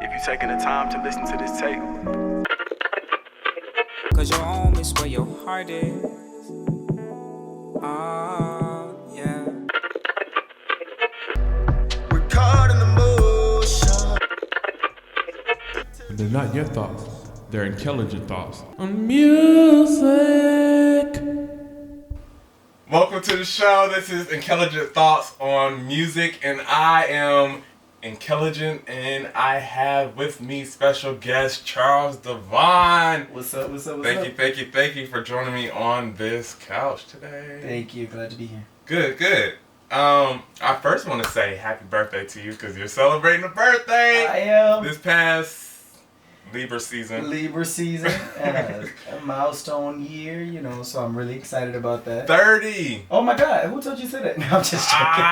If you're taking the time to listen to this tape. Cause your home is where your heart is. Oh, yeah. We're caught in the motion. They're not your thoughts. They're InKELigent thoughts on music. Welcome to the show. This is InKELigent thoughts on music, and I am InKELigent, and I have with me special guest Charles Devon. What's up? Thank you for joining me on this couch today. Thank you. Glad to be here. Good. I first want to say happy birthday to you because you're celebrating a birthday. I am. This past Libra season, a milestone year, so I'm really excited about that. 30. Oh my God, who told you to say that? No, I'm just joking.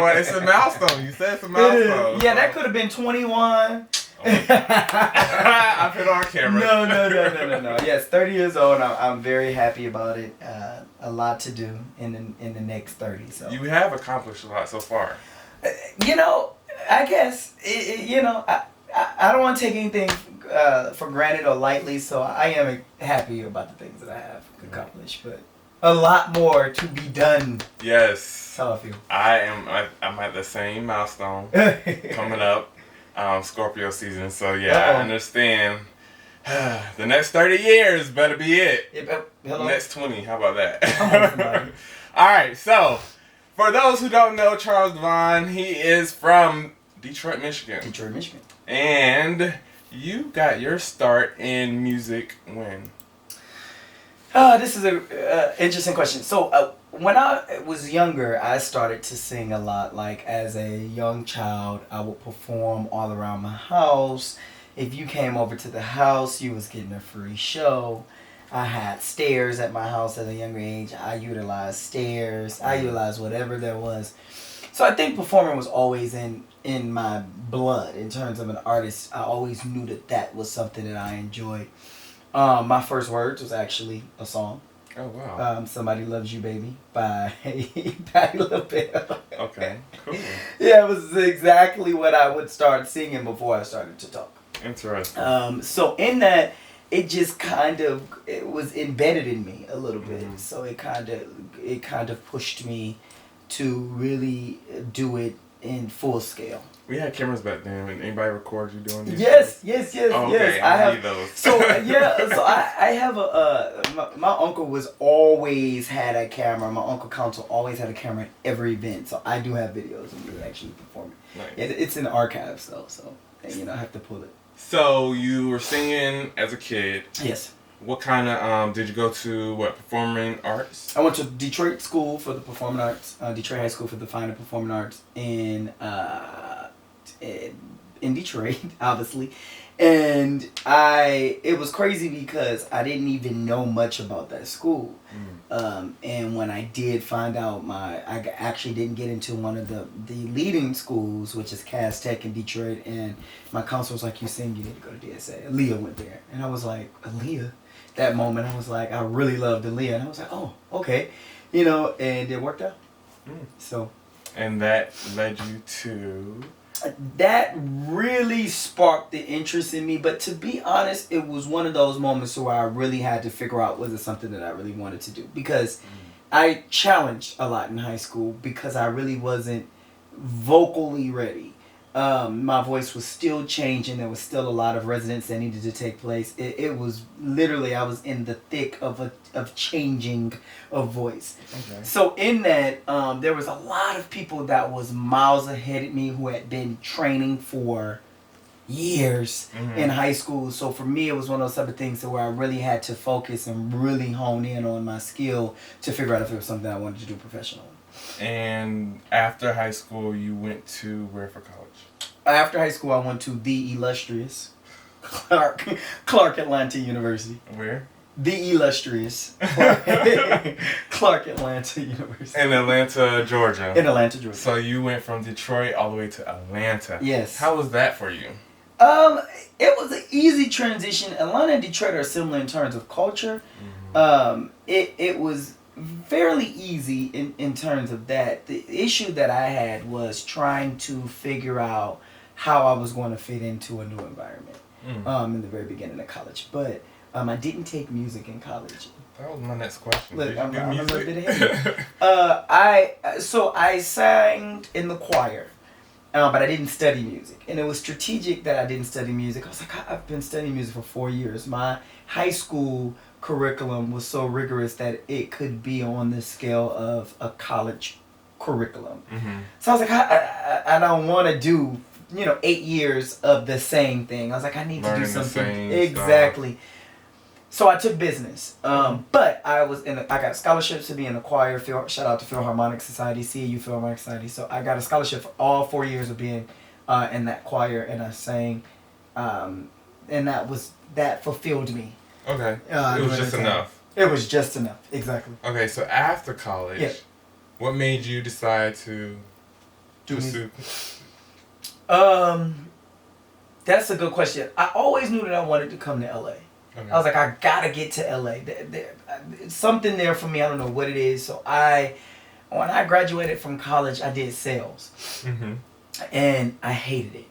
Well, it's a milestone. You said it's a milestone. Yeah, that could have been 21. I put on camera. No. Yes, 30 years old. I'm very happy about it. A lot to do in the next 30. So You have accomplished a lot so far. I guess I don't want to take anything for granted or lightly, so I am happy about the things that I have accomplished, but a lot more to be done. Yes. That's how I feel. I'm at the same milestone coming up, Scorpio season. So yeah, I understand. The next 30 years better be it. Hello? Next 20, how about that? Come on, somebody. All right, so for those who don't know Charles Devon, he is from Detroit, Michigan. And you got your start in music when? This is a interesting question. So when I was younger, I started to sing a lot. Like as a young child, I would perform all around my house. If you came over to the house, you was getting a free show. I had stairs at my house at a younger age. I utilized stairs. I utilized whatever there was. So I think performing was always in my blood in terms of an artist. I always knew that was something that I enjoyed. My first words was actually a song. Oh, wow. Somebody Loves You, Baby by Patti LaBelle. Okay, cool. Yeah, it was exactly what I would start singing before I started to talk. Interesting. So in that, it just it was embedded in me a little bit. Mm-hmm. So it kind of pushed me to really do it in full scale. We had cameras back then. And anybody record you doing these? Yes. Oh, okay. I need those. So I have my uncle was always had a camera. My uncle Council always had a camera at every event. So I do have videos of me actually performing. Nice. It's in the archives though. So I have to pull it. So you were singing as a kid. Yes. What kind of did you go to? Performing arts? I went to Detroit School for the Performing Arts, Detroit High School for the Fine and Performing Arts in Detroit, obviously, and it was crazy because I didn't even know much about that school, and when I did find out, I actually didn't get into one of the leading schools, which is Cass Tech in Detroit, and my counselor was like, "You sing, you need to go to DSA." Aaliyah went there, and I was like, "Aaliyah." That moment, I was like, I really loved Aaliyah, and I was like, oh, okay, and it worked out. So, and that led you to. That really sparked the interest in me, but to be honest, it was one of those moments where I really had to figure out was it something that I really wanted to do, because I challenged a lot in high school because I really wasn't vocally ready. My voice was still changing. There was still a lot of residence that needed to take place. It was literally, I was in the thick of changing a voice. Okay. So in that, there was a lot of people that was miles ahead of me who had been training for years in high school. So for me, it was one of those type of things where I really had to focus and really hone in on my skill to figure out if it was something I wanted to do professionally. And after high school, you went to where for college? After high school, I went to the illustrious Clark Atlanta University. Where? The illustrious Clark Atlanta University. In Atlanta, Georgia. In Atlanta, Georgia. So you went from Detroit all the way to Atlanta. Yes. How was that for you? It was an easy transition. Atlanta and Detroit are similar in terms of culture. It was fairly easy in terms of that. The issue that I had was trying to figure out how I was going to fit into a new environment in the very beginning of college. But I didn't take music in college. That was my next question. Look, Did you I'm do a little music? bit ahead. I sang in the choir, but I didn't study music, and it was strategic that I didn't study music. I was like, I've been studying music for 4 years. My high school curriculum was so rigorous that it could be on the scale of a college curriculum. So I was like, I don't want to do 8 years of the same thing. I was like, I need Learning to do the something same exactly. So I took business, but I got scholarships to be in the choir. Shout out to Philharmonic Society, CAU Philharmonic Society. So I got a scholarship for all 4 years of being in that choir, and I sang, and that fulfilled me. Okay. It was just enough. It was just enough, exactly. Okay, so after college, what made you decide to pursue? That's a good question. I always knew that I wanted to come to LA. Okay. I was like, I gotta get to LA. It's something there for me. I don't know what it is. So when I graduated from college, I did sales, and I hated it.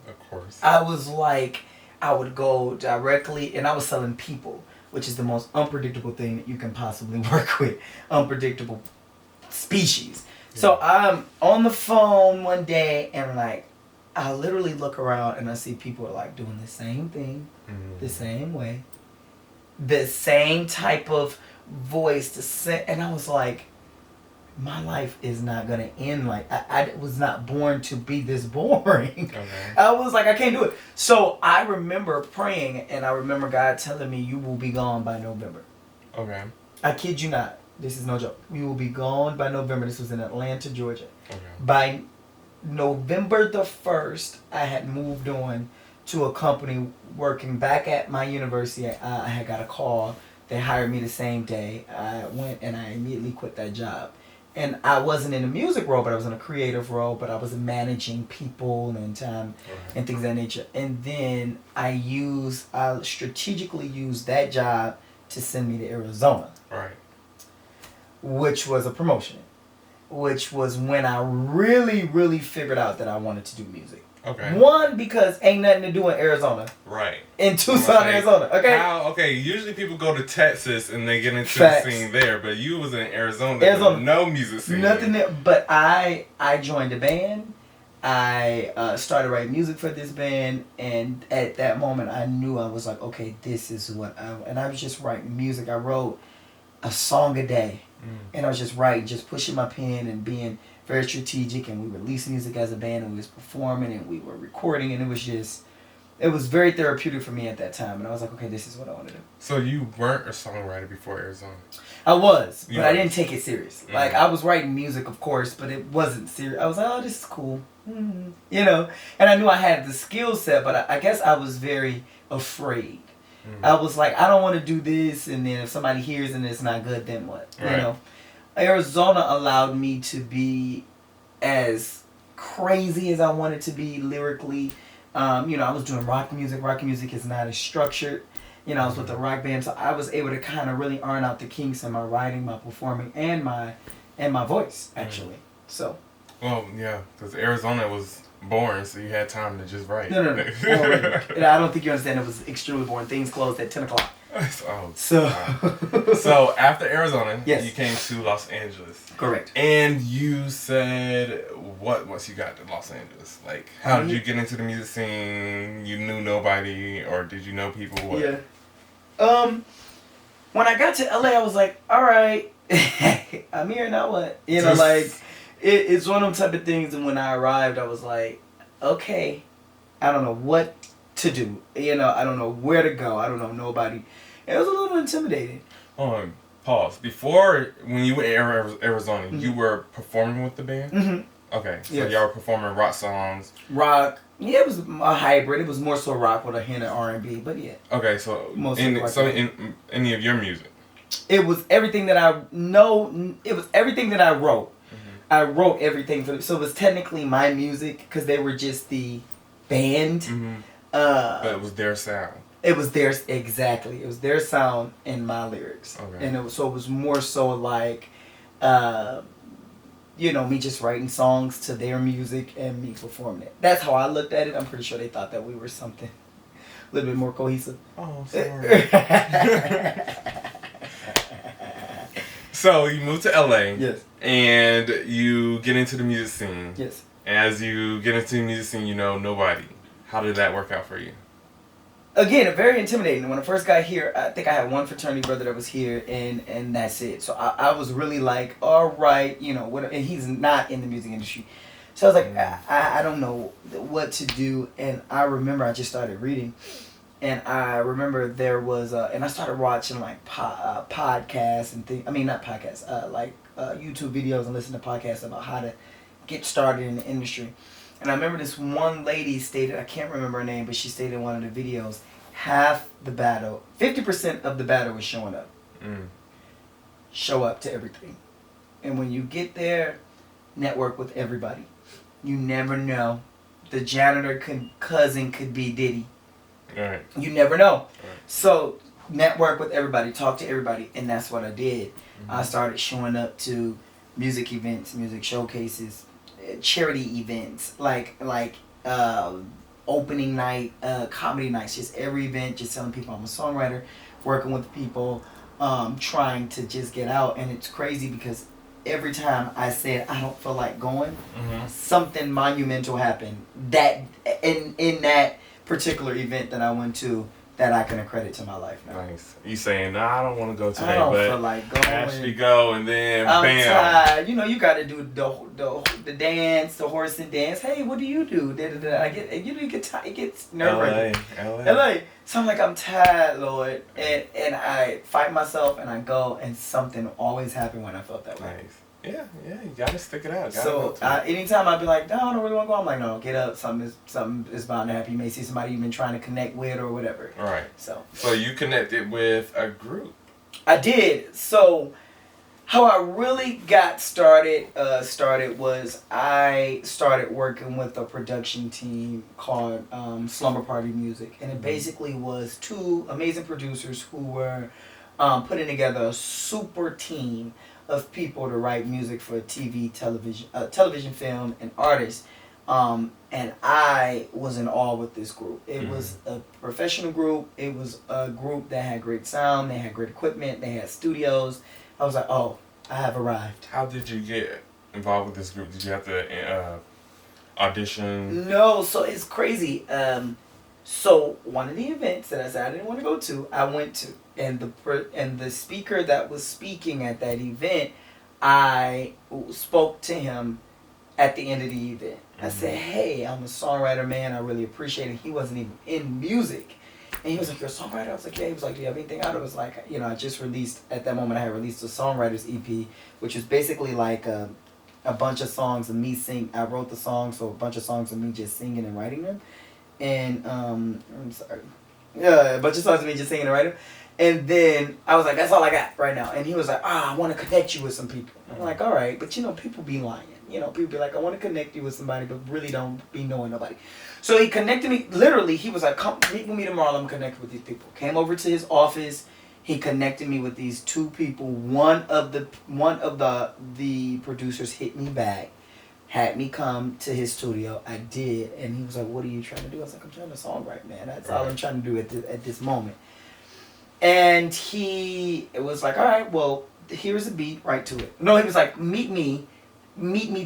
Of course. I was like, I would go directly, and I was selling people, which is the most unpredictable thing that you can possibly work with. Unpredictable species. Yeah. So I'm on the phone one day, and like, I literally look around and I see people are like doing the same thing, the same way, the same type of voice, and I was like, my life is not gonna end like I was not born to be this boring. Okay. I was like, I can't do it. So I remember praying, and I remember God telling me, you will be gone by November. Okay. I kid you not. This is no joke. You will be gone by November. This was in Atlanta, Georgia. Okay. By November the 1st, I had moved on to a company working back at my university. I had got a call. They hired me the same day. I went and I immediately quit that job. And I wasn't in a music role, but I was in a creative role, but I was managing people and time and things of that nature. And then I strategically used that job to send me to Arizona. Right. Which was a promotion. Which was when I really, really figured out that I wanted to do music. Okay. One, because ain't nothing to do in Arizona. Right. In Tucson, Arizona. Okay. Okay, usually people go to Texas and they get into the scene there, but you was in Arizona. No music scene. Nothing there. But I joined a band. I started writing music for this band, and at that moment I knew I was like, okay, this is what and I was just writing music. I wrote a song a day. And I was just writing, just pushing my pen and being very strategic, and we released music as a band, and we was performing, and we were recording, and it was very therapeutic for me at that time, and I was like, okay, this is what I want to do. So you weren't a songwriter before Arizona? I was, but I didn't take it serious. Like, I was writing music, of course, but it wasn't serious. I was like, oh, this is cool. And I knew I had the skill set, but I guess I was very afraid. I was like, I don't want to do this, and then if somebody hears and it's not good, then what? Right. Arizona allowed me to be as crazy as I wanted to be lyrically. I was doing rock music. Rock music is not as structured. I was with a rock band, so I was able to kind of really iron out the kinks in my writing, my performing, and my voice, actually. So. Well, yeah, because Arizona was boring, so you had time to just write. No. I don't think you understand. It was extremely boring. Things closed at 10 o'clock. So after Arizona, you came to Los Angeles. Correct. And you said, what once you got to Los Angeles? Like, how did you get into the music scene? You knew nobody, or did you know people? What? Yeah. When I got to LA, I was like, all right, I'm here, now what? It's one of them type of things, and when I arrived, I was like, okay, I don't know what to do. I don't know where to go. I don't know nobody. It was a little intimidating. Pause. Before, when you were in Arizona, you were performing with the band? Mm-hmm. Okay, so y'all were performing rock songs. Rock. Yeah, it was a hybrid. It was more so rock with a hint of R&B, but yeah. Okay, so in any of your music? It was everything that I know. It was everything that I wrote. I wrote everything for them. So it was technically my music because they were just the band. Mm-hmm. But it was their sound. It was theirs, exactly. It was their sound and my lyrics. Okay. And it was more so like, me just writing songs to their music and me performing it. That's how I looked at it. I'm pretty sure they thought that we were something a little bit more cohesive. Oh, sorry. So you moved to LA. Yes. And you get into the music scene. Yes. As you get into the music scene, you know nobody. How did that work out for you? Again, very intimidating. When I first got here, I think I had one fraternity brother that was here, and that's it. So I was really like, all right, and he's not in the music industry. So I was like, I don't know what to do. And I remember I just started reading. And I remember there was, and I started watching like podcasts and things. I mean, not podcasts, YouTube videos and listening to podcasts about how to get started in the industry. And I remember this one lady stated, I can't remember her name, but she stated in one of the videos, 50% of the battle is showing up. Show up to everything. And when you get there, network with everybody. You never know. The janitor cousin could be Diddy. Right. You never know. Right. So network with everybody, talk to everybody, and that's what I did. I started showing up to music events, music showcases, charity events, like opening night, comedy nights, just every event, just telling people I'm a songwriter, working with people, trying to just get out. And it's crazy because every time I said I don't feel like going, something monumental happened. That in that particular event that I went to, that I can accredit to my life now. Nice. You saying, nah, I don't want to go today, I don't but feel like going. actually go, and then I'm bam. tired. You got to do the dance, the horse and dance. Hey, what do you do? I get, you get tired. It gets nerve-wracking. LA. So I'm like, I'm tired, Lord, and I fight myself and I go, and something always happened when I felt that way. Nice. Yeah, you gotta stick it out. So anytime I'd be like, no, I don't really want to go. I'm like, no, get up. Something is bound to happen. You may see somebody you've been trying to connect with or whatever. Right. So you connected with a group. I did. So how I really got started was I started working with a production team called Slumber Party Music, and it basically was two amazing producers who were putting together a super team of people to write music for TV, television, film, and artists. And I was in awe with this group. It was a professional group. It was a group that had great sound. They had great equipment. They had studios. I was like, oh, I have arrived. How did you get involved with this group? Did you have to audition? No, so it's crazy. So one of the events that I said I didn't want to go to, I went to. And the speaker that was speaking at that event, I spoke to him at the end of the event. I said, hey, I'm a songwriter, man. I really appreciate it. He wasn't even in music. And he was like, you're a songwriter? I was like, yeah. He was like, do you have anything out? It was like, I just released, at that moment I had released a songwriter's EP, which was basically like a bunch of songs of me sing. I wrote the songs, so a bunch of songs of me just singing and writing them. And, I'm sorry. Yeah, a bunch of songs of me just singing and writing them. And then I was like, that's all I got right now. And he was like, I want to connect you with some people. I'm like, all right. But, people be lying. People be like, I want to connect you with somebody, but really don't be knowing nobody. So he connected me. Literally, he was like, come meet with me tomorrow. I'm connected with these people. Came over to his office. He connected me with these two people. One of the producers hit me back, had me come to his studio. I did. And he was like, what are you trying to do? I was like, I'm trying to songwrite, man. That's all I'm trying to do at this moment. And he was like, all right, well, here's a beat, right to it. No, he was like, meet me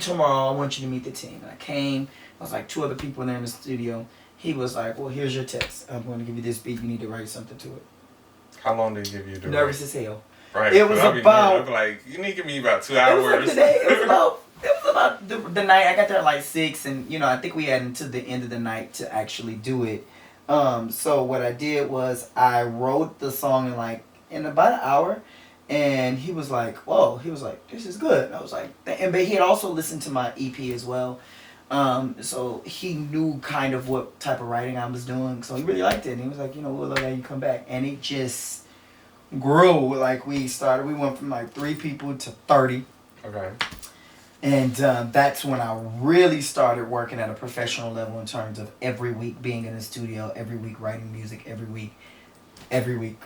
tomorrow. I want you to meet the team. And I came. I was like, two other people in there in the studio. He was like, well, here's your text. I'm going to give you this beat. You need to write something to it. How long did he give you to Nervous as hell. Right. It was about... I'd be like, you need to give me about 2 hours. It was about the night. I got there at like 6, and, I think we had until the end of the night to actually do it. So what I did was I wrote the song in about an hour, and he was like, whoa, he was like, this is good. And I was like, but he had also listened to my EP as well. So he knew kind of what type of writing I was doing. So he really liked it. And he was like, we'll let you come back. And it just grew. We went from 3 people to 30. Okay. And that's when I really started working at a professional level in terms of every week being in the studio, every week writing music, every week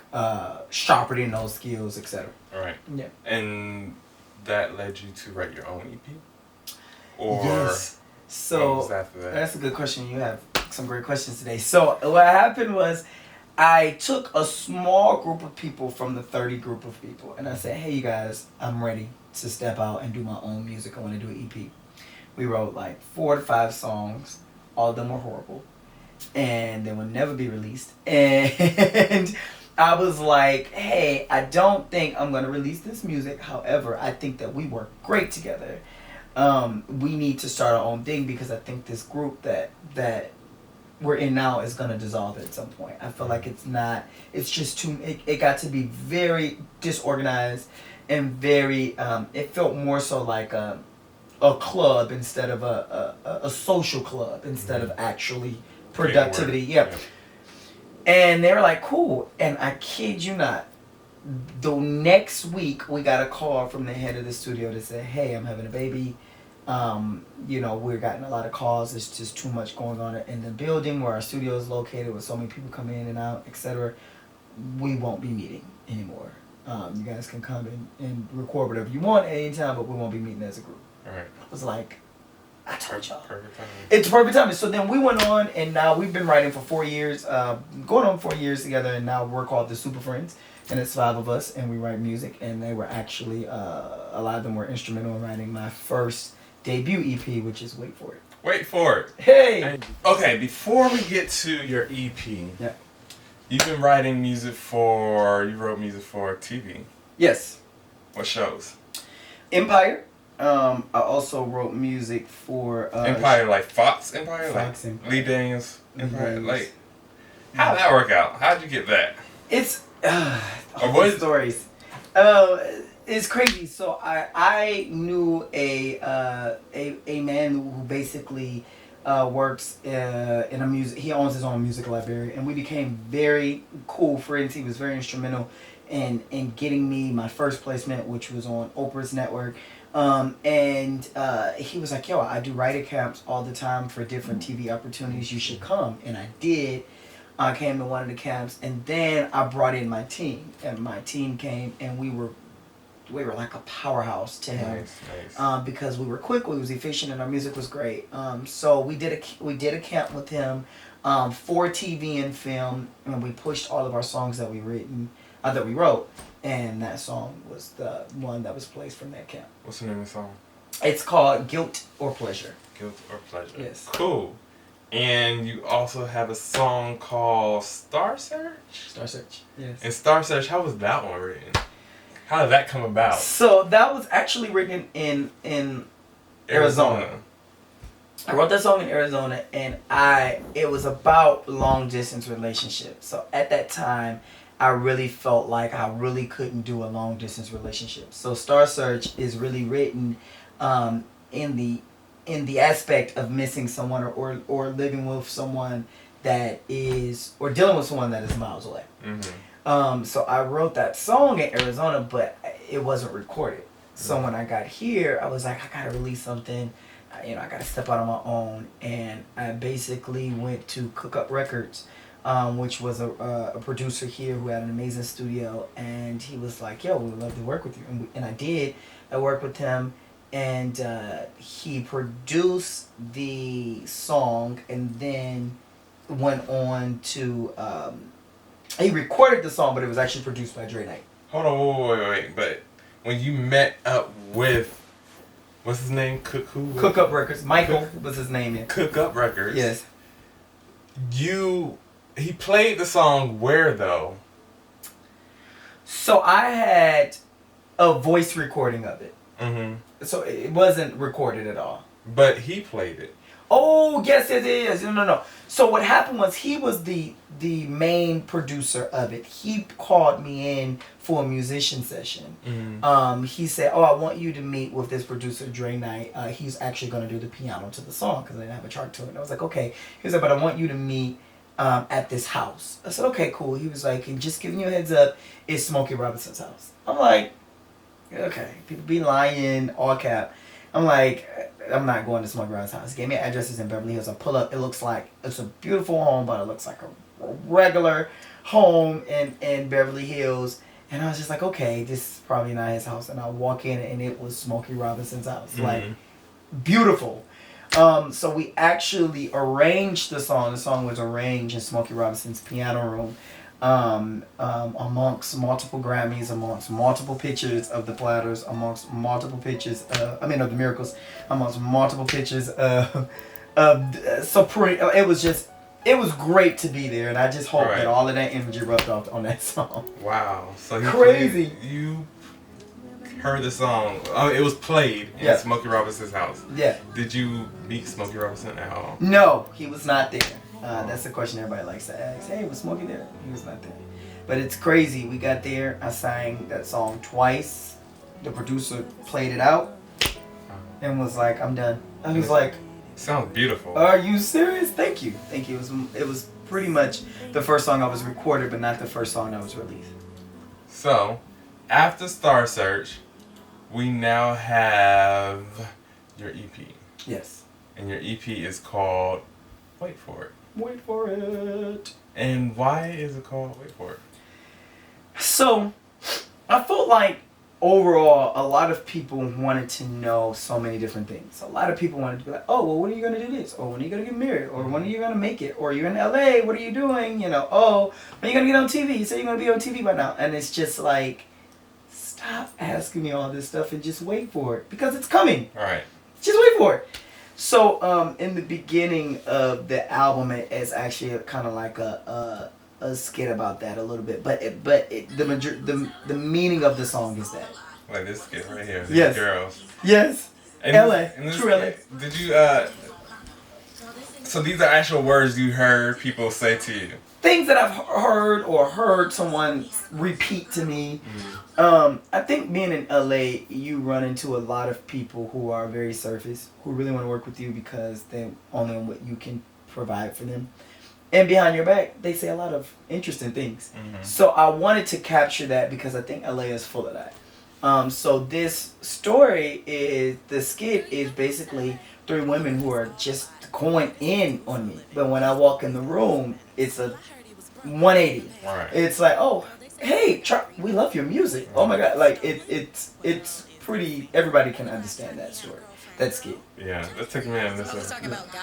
sharpening those skills, etc. All right. Yeah. And that led you to write your own EP? or Yes. what So was after that? that's a good question. You have some great questions today. So what happened was I took a small group of people from the 30 group of people and I said, hey, you guys, I'm ready to step out and do my own music. I want to do an EP. We wrote like 4 to 5 songs. All of them were horrible. And they will never be released. And I was like, hey, I don't think I'm going to release this music. However, I think that we work great together. We need to start our own thing because I think this group that we're in now is going to dissolve at some point. I feel like it's just too, it got to be very disorganized and very, it felt more so like a club instead of a social club instead of actually productivity. Yeah. And they were like, cool. And I kid you not, the next week we got a call from the head of the studio to say, hey, I'm having a baby. We're getting a lot of calls. There's just too much going on in the building where our studio is located with so many people coming in and out, etc. We won't be meeting anymore. You guys can come and record whatever you want at any time, but we won't be meeting as a group. All right. I was like, I told y'all. Perfect timing. It's perfect timing. So then we went on, and now we've been writing for 4 years, going on 4 years together, and now we're called the Super Friends, and it's 5 of us, and we write music, and they were actually, a lot of them were instrumental in writing my first debut EP, which is Wait For It. Wait for it. Hey! Okay, before we get to your EP, Yeah. you've been writing music you wrote music for TV. Yes. What shows? Empire. I also wrote music for... Empire, like Fox Empire? Fox like Empire. Lee Daniels Empire? Yes. Like, how'd that work out? How'd you get that? It's... Or what is- stories. It's crazy. So I knew a man who basically works in a music. He owns his own music library, and we became very cool friends. He was very instrumental in getting me my first placement, which was on Oprah's network. And he was like, "Yo, I do writer camps all the time for different TV opportunities. You should come." And I did. I came to one of the camps, and then I brought in my team, and my team came, and we were like a powerhouse to him. Nice. Because we were quick, we was efficient, and our music was great. So we did a camp with him for TV and film, and we pushed all of our songs that we wrote, and that song was the one that was placed from that camp. What's the name of the song? It's called Guilt or Pleasure. Guilt or Pleasure. Yes. Cool. And you also have a song called Star Search? Star Search. Yes. And Star Search, how was that one written? How did that come about? So that was actually written in Arizona. I wrote that song in Arizona, and it was about long distance relationships. So at that time, I really felt like I really couldn't do a long distance relationship. So Star Search is really written in the aspect of missing someone or living with someone that is, or dealing with someone that is miles away. Mm-hmm. So I wrote that song in Arizona, but it wasn't recorded. So when I got here, I was like, I gotta release something. I gotta step out on my own. And I basically went to Cook Up Records, which was a producer here who had an amazing studio. And he was like, yo, we would love to work with you. And I did. I worked with him. And he produced the song and then went on to... he recorded the song, but it was actually produced by Dre Knight. Hold on, wait. But when you met up with, what's his name? Cook Up Records. Michael was his name. Yeah. Cook Up Records. Yes. He played the song where though? So I had a voice recording of it. Mm-hmm. So it wasn't recorded at all. But he played it. Oh, yes. No. So what happened was he was the main producer of it. He called me in for a musician session. Mm-hmm. He said, I want you to meet with this producer, Dre Knight. He's actually going to do the piano to the song because I didn't have a chart to it. And I was like, okay. He was like, but I want you to meet at this house. I said, okay, cool. He was like, and just giving you a heads up, it's Smokey Robinson's house. I'm like, okay. People be lying, all cap. I'm like, I'm not going to Smokey Robinson's house. He gave me addresses in Beverly Hills. I pull up. It looks like it's a beautiful home, but it looks like a regular home in Beverly Hills. And I was just like, okay, this is probably not his house. And I walk in, and it was Smokey Robinson's house. Mm-hmm. Like, beautiful. So we actually arranged the song. The song was arranged in Smokey Robinson's piano room, amongst multiple Grammys, amongst multiple pictures of the Platters, amongst multiple pictures, of the Miracles, amongst multiple pictures of Supreme. It was great to be there, and I just hope that all of that energy rubbed off on that song. Wow. So Crazy. You heard the song. Oh, it was played in Smokey Robinson's house. Yeah. Did you meet Smokey Robinson at all? No, he was not there. That's the question everybody likes to ask. Hey, was Smokey there? He was not there. But it's crazy. We got there. I sang that song twice. The producer played it out and was like, "I'm done." I was like, "Sounds beautiful." Are you serious? Thank you. Thank you. It was pretty much the first song I was recorded, but not the first song that was released. So, after Star Search, we now have your EP. Yes. And your EP is called Wait For It. Wait For It. And why is it called Wait For It? So, I felt like overall a lot of people wanted to know so many different things. A lot of people wanted to be like, oh, well, when are you going to do this? Or when are you going to get married? Or when are you going to make it? Or you're in LA, what are you doing? You know, oh, when are you going to get on TV? You say you're going to be on TV by now. And it's just like, stop asking me all this stuff and just wait for it. Because it's coming. All right. Just wait for it. So, in the beginning of the album, it's actually kind of like a skit about that a little bit, but the meaning of the song is that. Like this skit right here. Yes. Girls. Yes. And LA. True LA. Did you so these are actual words you heard people say to you? Things that I've heard someone repeat to me. I think being in LA, you run into a lot of people who are very surface, who really want to work with you because they only on what you can provide for them. And behind your back, they say a lot of interesting things. So I wanted to capture that because I think LA is full of that. So this story the skit is basically 3 women who are just going in on me. But when I walk in the room, it's a 180. Right. It's like, oh, hey, we love your music. Oh my God. Like, it's pretty, everybody can understand that story. That skit. Yeah, let's take a minute and listen. Talking about God.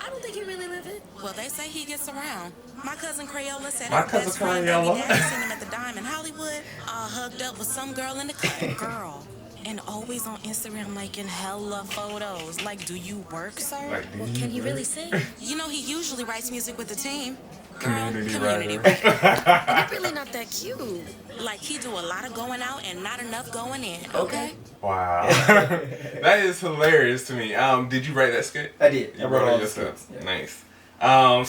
I don't think he really live it. Well, they say he gets around. My cousin Crayola said My his cousin best friend Crayola. Baby Daddy seen him at the Dime in Hollywood, hugged up with some girl in the club. Girl. And always on Instagram liking hella photos. Like, do you work, sir? Like, Can he really sing? You know, he usually writes music with the team. Girl, Community community writer. writer. He's really not that cute. Like, he do a lot of going out and not enough going in. Okay? Wow. That is hilarious to me. Did you write that skit? I did. You I wrote it all the yourself. skits. Yeah. Nice.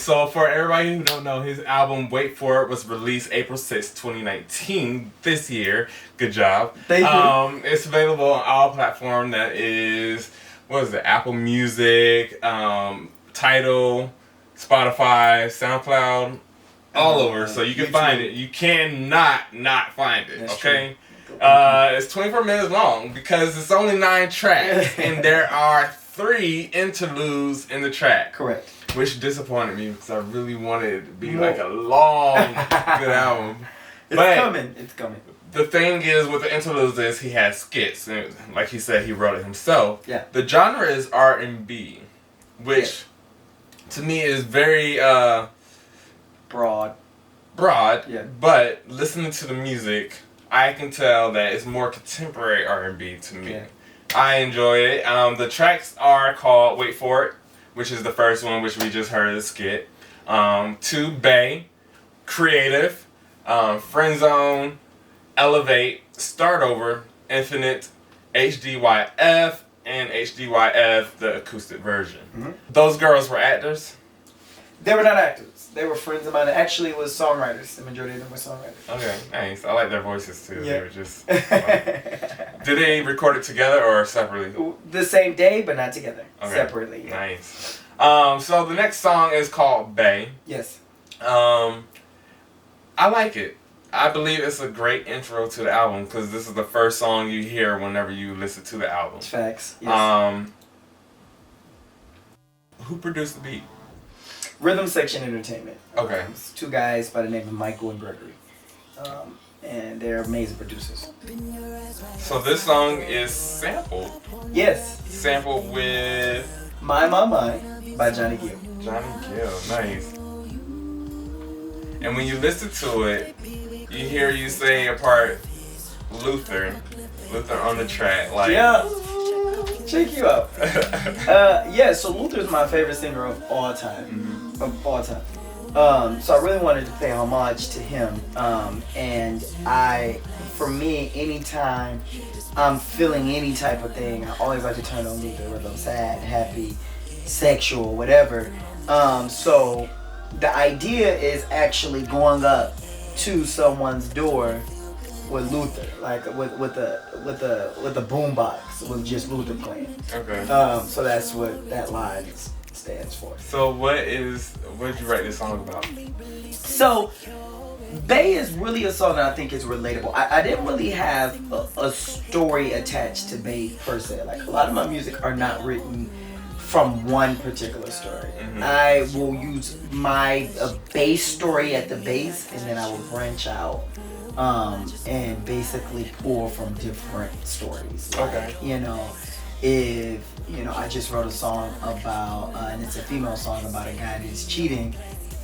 So for everybody who don't know, his album Wait For It was released April 6, 2019, this year. Good job. Thank you. It's available on all platforms. That is, what is it? Apple Music, Tidal, Spotify, SoundCloud, all over. So you can find it. You cannot not find it. That's okay. It's 24 minutes long because it's only 9 tracks and there are 3 interludes in the track. Correct. Which disappointed me because I really wanted it to be like a long, good album. It's coming. It's coming. The thing is with the interludes is he has skits. And like he said, he wrote it himself. Yeah. The genre is R&B, which to me is very broad. Yeah. But listening to the music, I can tell that it's more contemporary R&B to me. Yeah. I enjoy it. The tracks are called Wait For It, which is the first one, which we just heard the skit. 2, Bay, Creative, Friend Zone, Elevate, Start Over, Infinite, HDYF, and HDYF, the acoustic version. Those girls were actors? They were not actors. They were friends of mine. Actually, it was songwriters. The majority of them were songwriters. Okay, nice. I like their voices too. Yeah. They were just. Did they record it together or separately? The same day, but not together. Okay. Separately. Yeah. Nice. So the next song is called Bay. Yes. I like it. I believe it's a great intro to the album because this is the first song you hear whenever you listen to the album. Facts. Yes. Who produced the beat? Rhythm Section Entertainment. Okay. It's 2 guys by the name of Michael and Gregory. and they're amazing producers. So this song is sampled. Yes, Sampled with My by Johnny Gill. Johnny Gill. Nice. And when you listen to it, you hear you say a part Luther on the track. Like, Yeah, check you out. Yeah, so Luther's my favorite singer of all time. Of all time. So I really wanted to pay homage to him. And for me, anytime I'm feeling any type of thing, I always like to turn on Luther, whether I'm sad, happy, sexual, whatever. So the idea is actually going up to someone's door with Luther, like with the boombox with just Luther playing. okay. So that's what that line stands for. So what did you write this song about? So Bay is really a song that I think is relatable. I didn't really have a story attached to Bay per se. Like a lot of my music are not written from one particular story. I will use my base story at the base, and then I will branch out and basically pull from different stories. Okay. If I just wrote a song about, and it's a female song about a guy that's cheating.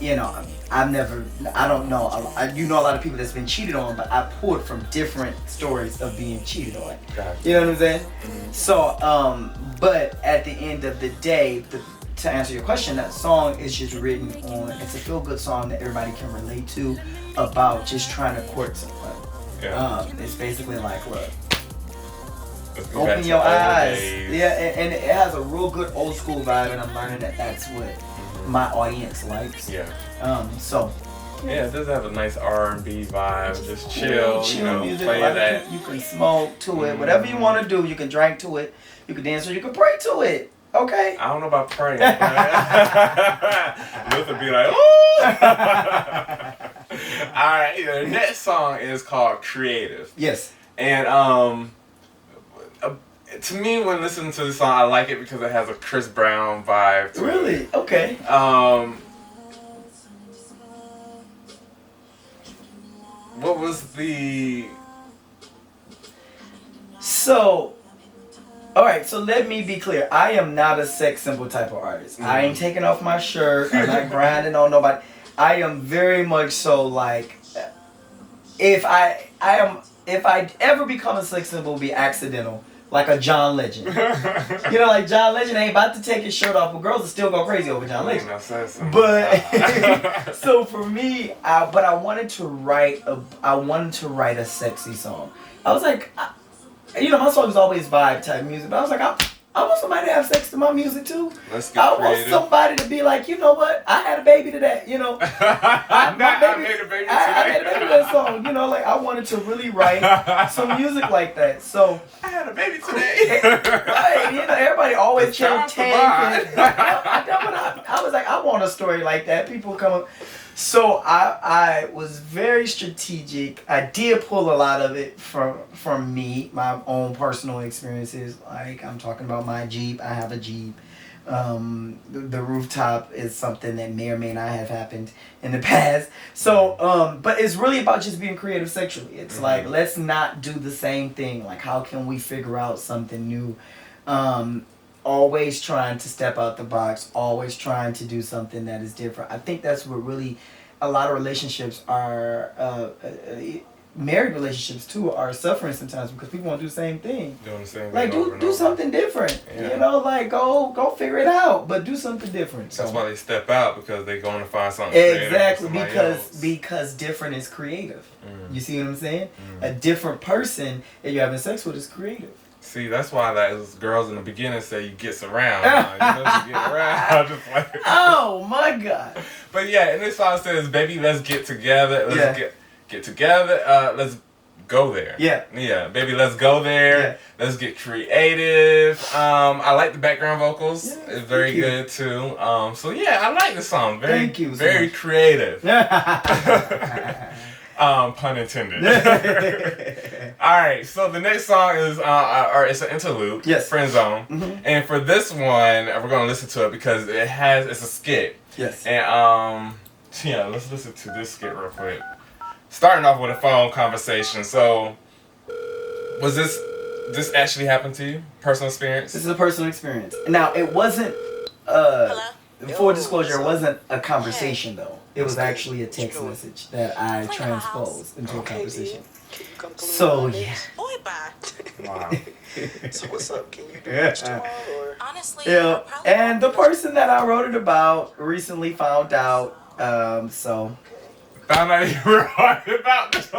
I don't know. A lot of people that's been cheated on, but I pulled from different stories of being cheated on. Gotcha. You know what I'm saying? So, but at the end of the day, to answer your question, that song is just written it's a feel-good song that everybody can relate to about just trying to court someone. Yeah. It's basically like, look, Let's go back open to your old eyes. days. Yeah, and it has a real good old school vibe, and I'm learning that's what my audience likes. Yeah. So Yeah, it does have a nice R&B vibe. Just chill, music. play Like, that. you can smoke to it, whatever you want to do. You can drink to it, you can dance to it, you can pray to it. Okay. I don't know about praying. Luther be like, ooh. All right, the next song is called Creative. Yes. And to me, when listening to the song, I like it because it has a Chris Brown vibe to it. Really? Okay. What was the... So, all right. So let me be clear. I am not a sex symbol type of artist. I ain't taking off my shirt. I'm not grinding on nobody. I am very much so like, if I ever become a sex symbol, it'll be accidental. Like a John Legend. Like John Legend ain't about to take his shirt off, but girls will still go crazy over John Legend. But so for me, I wanted to write a sexy song. I was like, my song is always vibe type music, but I was like, I want somebody to have sex to my music too. Let's get I creative. want somebody to be like, you know what? I had a baby today. I made a baby today. I made a baby to that song. Like I wanted to really write some music like that. So I had a baby today. right, everybody always It's can't time to take ride. it. I was like, I want a story like that. People come up. So I was very strategic. I did pull a lot of it from me, my own personal experiences. Like I'm talking about my Jeep. I have a Jeep. The rooftop is something that may or may not have happened in the past. So, but it's really about just being creative sexually. It's like, let's not do the same thing. Like, how can we figure out something new? Always trying to step out the box, always trying to do something that is different. I think that's what really a lot of relationships are, married relationships too, are suffering sometimes because people want to do the same thing. Doing the same thing. Like over and do over. something different. Yeah. Like go figure it out, but do something different. That's why they step out, because they're going to find something creative Exactly, for somebody else. because different is creative. You see what I'm saying? A different person that you're having sex with is creative. See, that's why those girls in the beginning say you get around. You get around. Just like, Oh my God. but yeah, and this song says, "Baby, let's get together. Let's get together. Let's go there. Yeah, baby, let's go there. Yeah. Let's get creative." I like the background vocals. Yeah, It's very thank you. good too. So yeah, I like the song. Very, Thank you so very much. creative. Pun intended. All right, so the next song is, it's an interlude. Yes. Friend Zone. And for this one, we're gonna listen to it because it's a skit. Yes. And yeah, let's listen to this skit real quick. starting off with a phone conversation. So, was this actually happened to you? Personal experience? This is a personal experience. Now, it wasn't, full disclosure, it wasn't a conversation though. It was actually a text message that I transposed into a conversation. So, yeah. Boy, bye. Wow. So what's up? Can you do this tomorrow? Or? Honestly, Yeah, and the person that I wrote it about recently found out, so, Found out you were talking about this.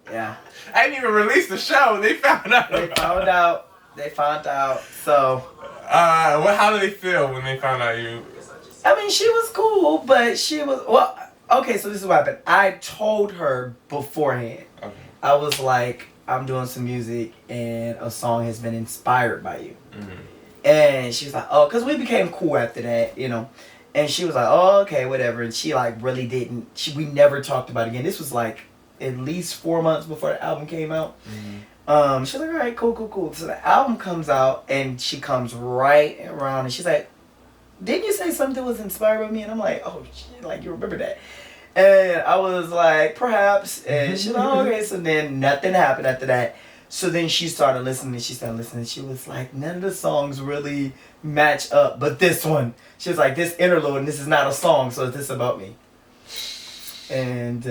yeah. I didn't even release the show. They found out. They found out, so. How did they feel when they found out you? I mean, she was cool, but she was, well, okay, so this is what happened. I told her beforehand. Okay. I was like, I'm doing some music and a song has been inspired by you. Mm-hmm. And she was like, oh, because we became cool after that, you know. And she was like, oh, okay, whatever. And she like really didn't, we never talked about it again. This was like at least 4 months before the album came out. Mm-hmm. She's like, all right, cool. So the album comes out and she comes right around and she's like, didn't you say something was inspired by me? And I'm like, oh shit, like you remember that. And I was like, perhaps. And she's like, oh, okay. So then nothing happened after that. So then she started listening. She was like, none of the songs really match up, but this one. She was like, this interlude, and this is not a song, so this is about me. And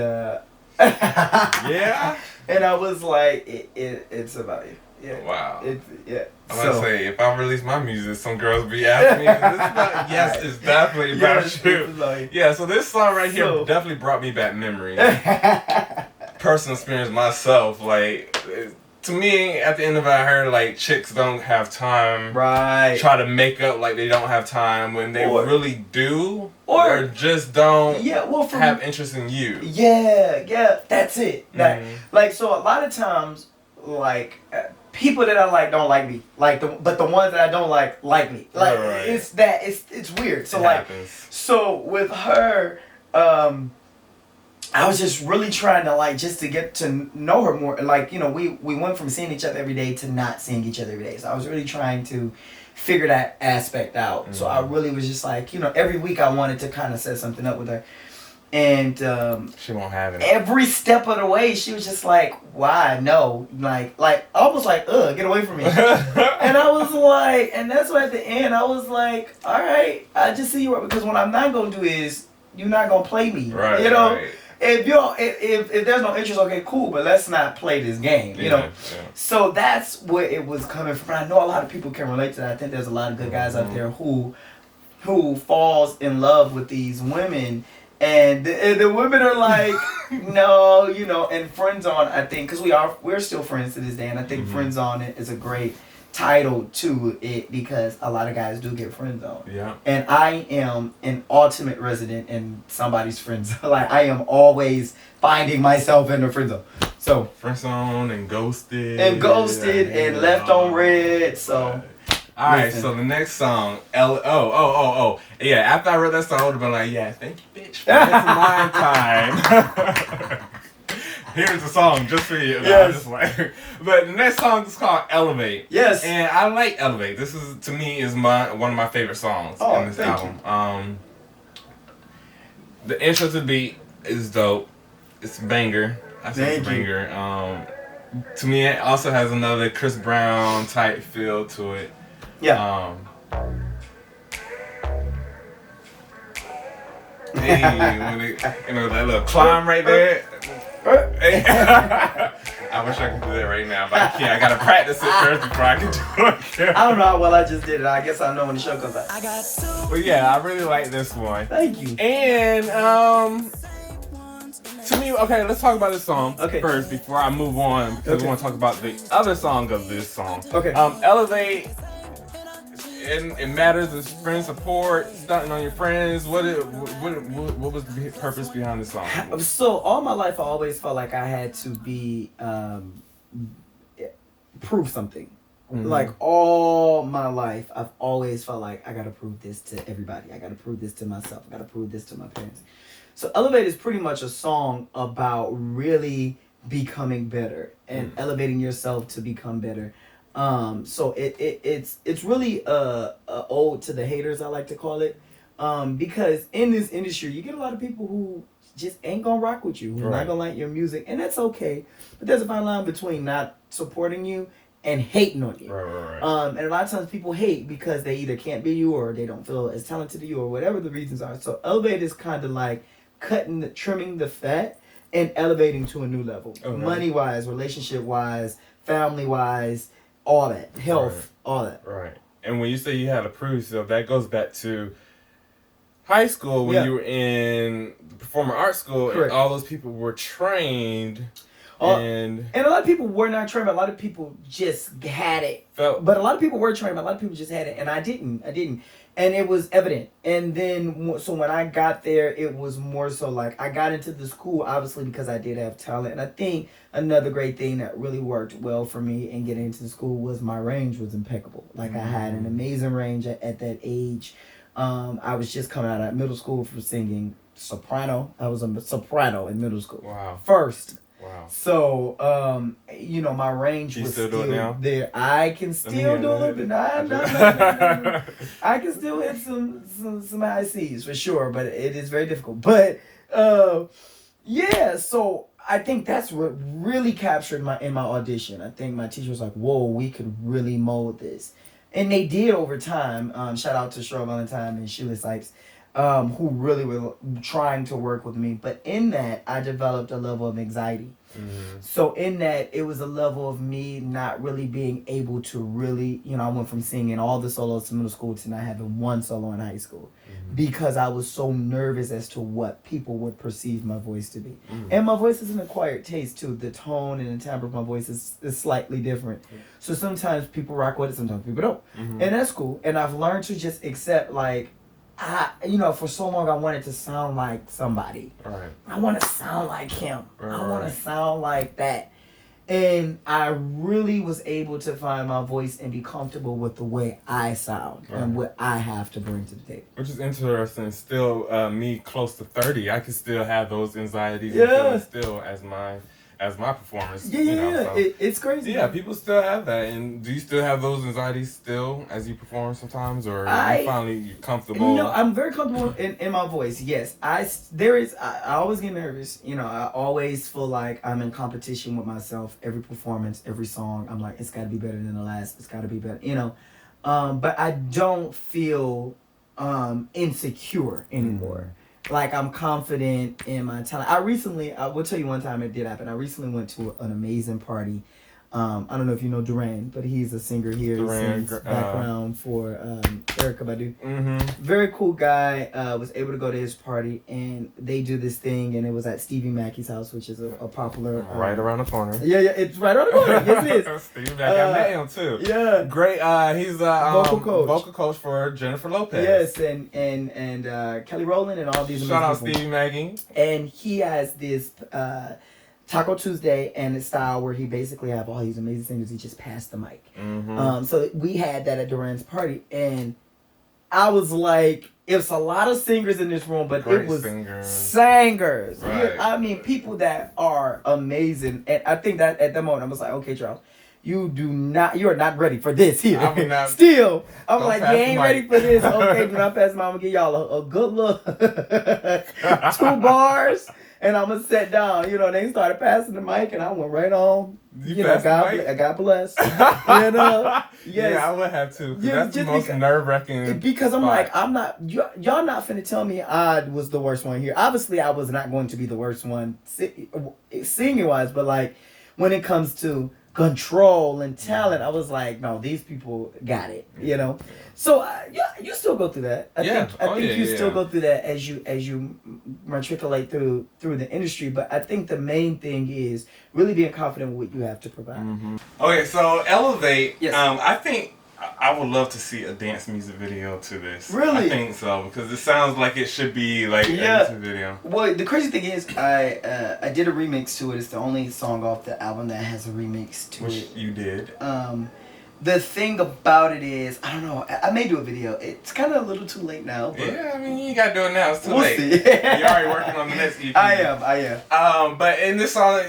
Yeah. and I was like, it's about you. Yeah. Wow. Yeah. I'm gonna say, if I release my music, some girls be asking me, is this about, yes, it's definitely about Yes, you. it's about you. Yeah, so this song right here So- definitely brought me back memories. Personal experience myself, like, to me, at the end of it, I heard, like, chicks don't have time. Right. Try to make up like they don't have time when they Or- really do. or- Or just don't Yeah, well, from have interest in you. Yeah, that's it. That, Mhm. like, so a lot of times, like, people that I like don't like me, like but the ones that I don't like me. Like, Right. it's weird. So It like, happens. so with her, I was just really trying to like just to get to know her more. Like, you know, we went from seeing each other every day to not seeing each other every day. So I was really trying to figure that aspect out. So I really was just like, you know, every week I wanted to kind of set something up with her. And She won't have it. every step of the way, she was just like, why? No. Like almost like, ugh, get away from me. And I was like, and that's why at the end, I was like, all right, I just see you. Because what I'm not going to do is, you're not going to play me. Right, You know? right. If you don't, if there's no interest, okay, cool, but let's not play this game, you know. Yeah. So that's where it was coming from. I know a lot of people can relate to that. I think there's a lot of good guys out there who falls in love with these women, and the women are like, no, you know, and friend zone. I think because we're still friends to this day, and I think friend zone is a great title to it because a lot of guys do get friend zone. Yeah. And I am an ultimate resident in somebody's friend zone. Like, I am always finding myself in the friend zone. So, Friend zone and ghosted. and left on red. So, Alright, listen. so the next song, oh. Yeah, after I read that song, I would have been like, yeah, thank you, bitch, for my time. Here's the song just for you. Yes. Just like, but the next song is called Elevate. Yes. And I like Elevate. This is, to me, is one of my favorite songs in this thank album. The intro to the beat is dope. It's a banger. I say it's a Thank you. banger. To me, it also has another Chris Brown type feel to it. yeah. Hey, when it, you know, that little climb right there. I wish I could do that right now, but I can't. I gotta practice it first before I can do it. I don't know how well I just did it. I guess I'll know when the show comes out. I got two. But yeah, I really like this one. Thank you. And to me, okay, let's talk about this song Okay. first before I move on because Okay. we want to talk about the other song of this song. Okay. Elevate. It matters as friend support, stunting on your friends. What was the purpose behind this song? So all my life, I always felt like I had to be prove something. Mm-hmm. Like all my life, I've always felt like I gotta prove this to everybody. I gotta prove this to myself. I gotta prove this to my parents. So Elevate is pretty much a song about really becoming better and elevating yourself to become better. So it's really a ode to the haters, I like to call it. Because in this industry, you get a lot of people who just ain't gonna rock with you, who's not gonna like your music, and that's okay. But there's a fine line between not supporting you and hating on you. Right. And a lot of times people hate because they either can't be you or they don't feel as talented as you or whatever the reasons are. So elevate is kind of like trimming the fat and elevating to a new level. Okay. Money wise, relationship wise, family wise, all that, health, all that. Right. And when you say you had to prove yourself, that goes back to high school when you were in the performing arts school. Correct. And all those people were trained. And a lot of people were not trained, but a lot of people just had it. But a lot of people were trained, but a lot of people just had it, and I didn't. And it was evident. And then, so when I got there, it was more so like I got into the school, obviously, because I did have talent. And I think another great thing that really worked well for me in getting into the school was my range was impeccable. Like, I had an amazing range at that age. I was just coming out of middle school for singing soprano. I was a soprano in middle school. Wow. First. Wow. So, my range was still still do it now? there. I can still do a little bit. No. I can still hit some high C's for sure, but it is very difficult. But, so I think that's what really captured in my audition. I think my teacher was like, whoa, we could really mold this. And they did over time. Shout out to Cheryl Valentine and Sheila Sipes. Who really were trying to work with me. But in that, I developed a level of anxiety. Mm-hmm. So in that, it was a level of me not really being able to really, I went from singing all the solos to middle school to not having one solo in high school. Mm-hmm. Because I was so nervous as to what people would perceive my voice to be. Mm-hmm. And my voice is an acquired taste too. The tone and the timbre of my voice is slightly different. Mm-hmm. So sometimes people rock with it, sometimes people don't. Mm-hmm. And that's cool. And I've learned to just accept, like, for so long I wanted to sound like somebody. Right. I want to sound like him. Right. I want to sound like that. And I really was able to find my voice and be comfortable with the way I sound and what I have to bring to the table. Which is interesting. Still, me close to 30, I can still have those anxieties and feelings still as my performance. So. It's crazy. Yeah, people still have that. And do you still have those anxieties still as you perform sometimes, or are you finally comfortable? No, I'm very comfortable in my voice. Yes, I always get nervous. I always feel like I'm in competition with myself. Every performance, every song, I'm like, it's got to be better than the last. It's got to be better. But I don't feel insecure anymore. Like, I'm confident in my talent. I will tell you one time it did happen. I recently went to an amazing party. I don't know if you know Duran, but he's a singer here. He sings background for Erykah Badu. Mm-hmm. Very cool guy. Was able to go to his party, and they do this thing, and it was at Stevie Mackey's house, which is a popular... right around the corner. Yeah, it's right around the corner. Yes, it is. Stevie Mackey, I met him too. Yeah. Great. He's a vocal coach for Jennifer Lopez. Yes, and Kelly Rowland and all these Shout out people. Stevie Mackey. And he has this... Taco Tuesday and his style where he basically have all these amazing singers. He just passed the mic. Mm-hmm. So we had that at Duran's party, and I was like, it's a lot of singers in this room, but it was singers. Right. I mean, people that are amazing. And I think that at that moment I was like, okay, Charles, you are not ready for this here. Still, I'm like, you ain't ready for this. Okay, do not pass the mic. I'm gonna give y'all a good look. 2 bars. And I'm going to sit down. They started passing the mic, and I went right on. God bless. Yes. Yeah, I would have to. That's the most nerve-wracking. Because I'm like, y'all not finna tell me I was the worst one here. Obviously, I was not going to be the worst one singing-wise, but like, when it comes to control and talent, I was like, no, these people got it, So you still go through that. I think you still go through that as you matriculate through the industry. But I think the main thing is really being confident with what you have to provide. Mm-hmm. Okay, so Elevate. Yes. I think I would love to see a dance music video to this. Really? I think so, because it sounds like it should be like a music video. Well, the crazy thing is, I did a remix to it. It's the only song off the album that has a remix to it. Which you did. The thing about it is, I don't know, I may do a video. It's kind of a little too late now. But yeah, I mean, you ain't got to do it now. It's too late. See. You're already working on the next EP. I am. But in this song,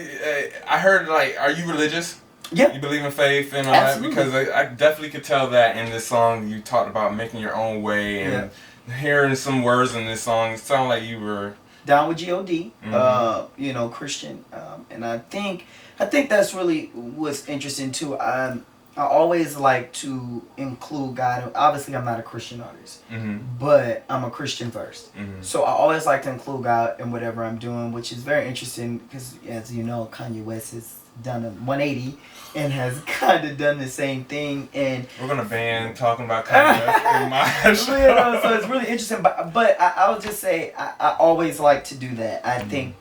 I heard, like, are you religious? Yeah. You believe in faith and all Absolutely. that? Because I definitely could tell that in this song you talked about making your own way and hearing some words in this song, it sounded like you were down with God, Mm-hmm. you know, Christian, and I think that's really what's interesting too. I always like to include God. Obviously, I'm not a Christian artist, Mm-hmm. but I'm a Christian first. Mm-hmm. So I always like to include God in whatever I'm doing, which is very interesting because, as you know, Kanye West has done a 180 and has kind of done the same thing. And We're gonna ban talking about Kanye West in my show. you know, so it's really interesting. But I'll just say I always like to do that. I think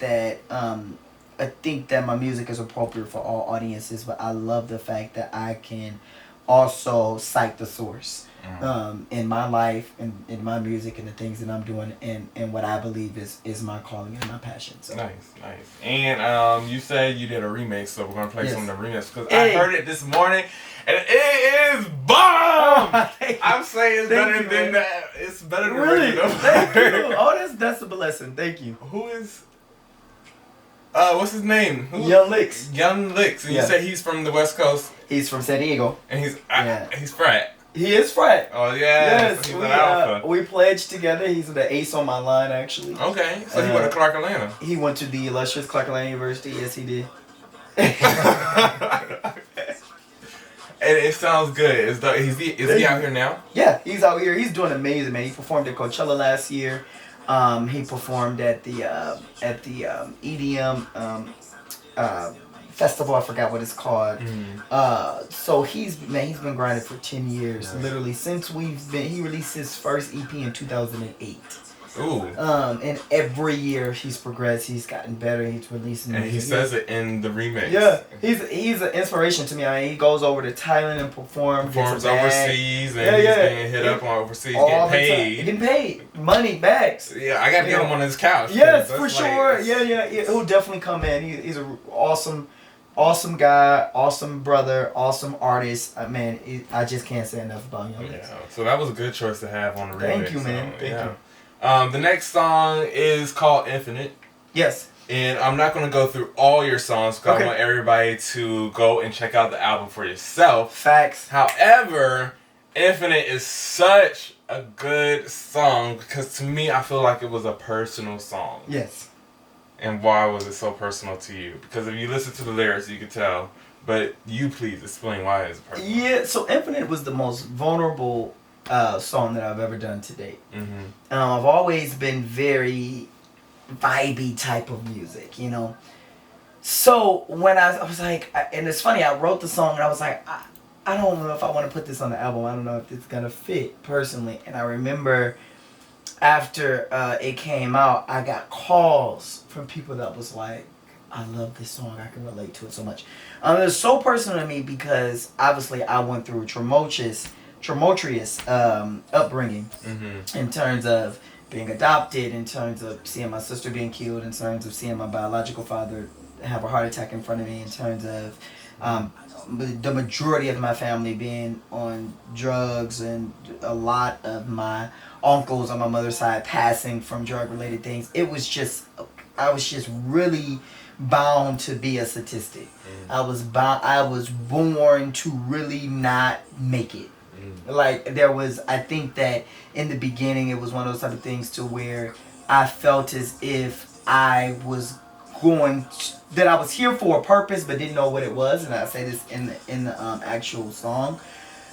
that my music is appropriate for all audiences, but I love the fact that I can also cite the source in my life and in my music and the things that I'm doing and what I believe is my calling and my passion. So. Nice. And you said you did a remix, so we're gonna play some of the remix because I Hey. heard it this morning, and it is bomb. I'm saying it's Thank better you, than man. that. It's better than Really? original. Thank you. Oh, that's a blessing. Thank you. Who is? What's his name? Young Licks. Young Licks. And Yeah. you said he's from the West Coast, He's from San Diego. and he's Yeah. he's frat. He is Fred. Oh yeah. Yes, So he's an alpha. we pledged together. He's the ace on my line, actually. Okay, so he went to Clark Atlanta. He went to the illustrious Clark Atlanta University. Yes, he did. And it sounds good. Is he out here now? Yeah, he's out here. He's doing amazing, man. He performed at Coachella last year. He performed at the EDM festival. I forgot what it's called. So he's been grinding for 10 years, literally since he released his first EP in 2008. Ooh. And every year he's progressed. He's gotten better. He's releasing. And he says it in the remix. Yeah, he's an inspiration to me. I mean, he goes over to Thailand and performs overseas, and he's getting hit up on overseas, all getting the time. paid. Getting paid, money, bags. Yeah, I gotta get him on his couch. 'cause Yes, that's for like- sure. Yeah. He'll definitely come in. He's an awesome guy, awesome brother, awesome artist. Man, I just can't say enough about Young Licks. Yeah, so that was a good choice to have on the remix. Thank you, man. So, Thank you. The next song is called Infinite. Yes. And I'm not going to go through all your songs because Okay. I want everybody to go and check out the album for yourself. Facts. However, Infinite is such a good song because to me, I feel like it was a personal song. Yes. And why was it so personal to you? Because if you listen to the lyrics, you can tell. But you please explain why it's personal. Yeah. So Infinite was the most vulnerable song that I've ever done to date. Mm-hmm. I've always been very vibey type of music, you know. So when I was like, and it's funny, I wrote the song and I was like, I don't know if I want to put this on the album. I don't know if it's gonna fit personally. And I remember after it came out, I got calls from people that was like, I love this song. I can relate to it so much. It was so personal to me because obviously I went through a tumultuous upbringing in terms of being adopted, in terms of seeing my sister being killed, in terms of seeing my biological father have a heart attack in front of me, in terms of the majority of my family being on drugs, and a lot of my uncles on my mother's side passing from drug-related things. I was just really bound to be a statistic. I was born to really not make it. Like I think that in the beginning it was one of those type of things to where I felt as if I was that I was here for a purpose but didn't know what it was, and I say this in the actual song.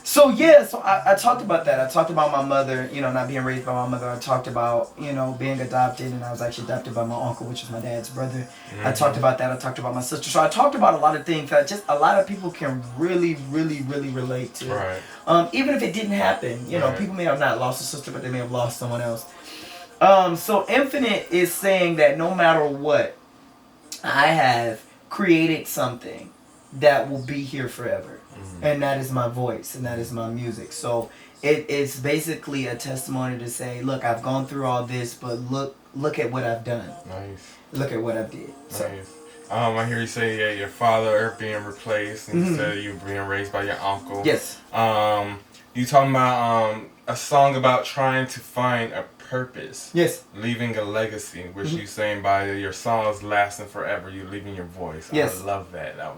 So yeah, so I talked about that. I talked about my mother, not being raised by my mother. I talked about, being adopted, and I was actually adopted by my uncle, which is my dad's brother. I talked about that. I talked about my sister. So I talked about a lot of things that just a lot of people can really, really, really relate to. Right. Even if it didn't happen, Right. people may have not lost a sister, but they may have lost someone else. So Infinite is saying that no matter what, I have created something that will be here forever. And that is my voice, and that is my music. So it's basically a testimony to say, look, I've gone through all this, but look at what I've done. Nice. Look at what I did. So, Nice. I hear you say, yeah, your father being replaced, and you said you were being raised by your uncle. yes. You talking about a song about trying to find a purpose. Yes. Leaving a legacy, which you saying by your songs lasting forever, you leaving your voice. Yes. I love that. That